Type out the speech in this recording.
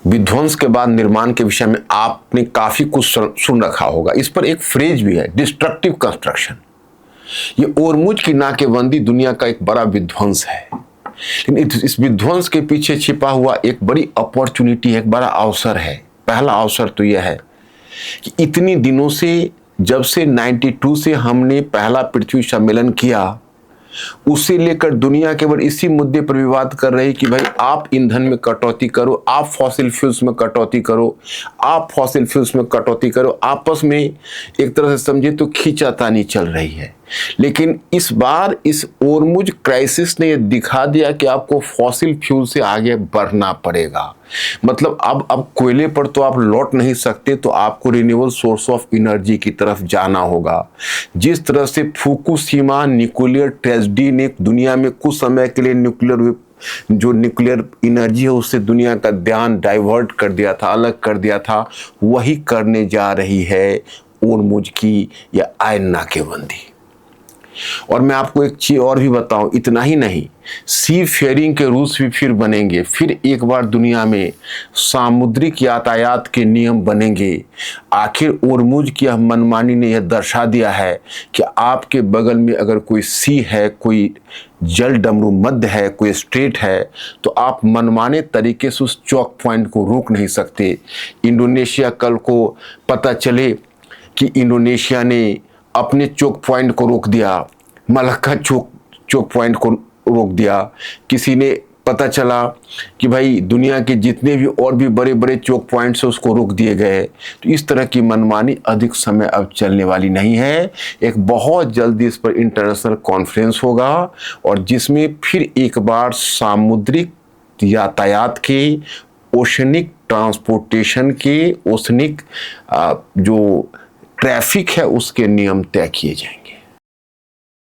विध्वंस के बाद निर्माण के विषय में आपने काफी कुछ सुन रखा होगा। इस पर एक फ्रेज भी है, डिस्ट्रक्टिव कंस्ट्रक्शन। ये ओरमुज की नाकेबंदी दुनिया का एक बड़ा विध्वंस है, लेकिन इस विध्वंस के पीछे छिपा हुआ एक बड़ी अपॉर्चुनिटी है, एक बड़ा अवसर है। पहला अवसर तो यह है कि इतनी दिनों से, जब से 92 से हमने पहला पृथ्वी सम्मेलन किया, उससे लेकर दुनिया केवल इसी मुद्दे पर विवाद कर रही कि भाई आप ईंधन में कटौती करो, आप फॉसिल फ्यूल्स में कटौती करो, आप फॉसिल फ्यूल्स में कटौती करो। आपस में एक तरह से समझे तो खींचातानी चल रही है। लेकिन इस बार इस ओरमुज क्राइसिस ने यह दिखा दिया कि आपको फॉसिल फ्यूल से आगे बढ़ना पड़ेगा। मतलब अब कोयले पर तो आप लौट नहीं सकते, तो आपको रिन्यूएबल सोर्स ऑफ एनर्जी की तरफ जाना होगा। जिस तरह से फुकुशिमा न्यूक्लियर ट्रेजेडी ने दुनिया में कुछ समय के लिए न्यूक्लियर एनर्जी है उससे दुनिया का ध्यान डाइवर्ट कर दिया था, अलग कर दिया था, वही करने जा रही है ओरमुज की या आयन नाकेबंदी। और मैं आपको एक चीज और भी बताऊं, इतना ही नहीं, सी फेयरिंग के रूल्स भी फिर बनेंगे। फिर एक बार दुनिया में सामुद्रिक यातायात के नियम बनेंगे। आखिर ओरमुज की मनमानी ने यह दर्शा दिया है कि आपके बगल में अगर कोई सी है, कोई जल डमरू मध्य है, कोई स्ट्रेट है, तो आप मनमाने तरीके से उस चौक पॉइंट को रोक नहीं सकते। इंडोनेशिया, कल को पता चले कि इंडोनेशिया ने अपने चोक पॉइंट को रोक दिया, मलक्का चोक पॉइंट को रोक दिया। किसी ने पता चला कि भाई दुनिया के जितने भी और भी बड़े बड़े चोक पॉइंट्स है उसको रोक दिए गए। तो इस तरह की मनमानी अधिक समय अब चलने वाली नहीं है। एक बहुत जल्दी इस पर इंटरनेशनल कॉन्फ्रेंस होगा और जिसमें फिर एक बार सामुद्रिक यातायात के, ओशनिक ट्रांसपोर्टेशन के, ओशनिक जो ट्रैफिक है उसके नियम तय किए जाएंगे।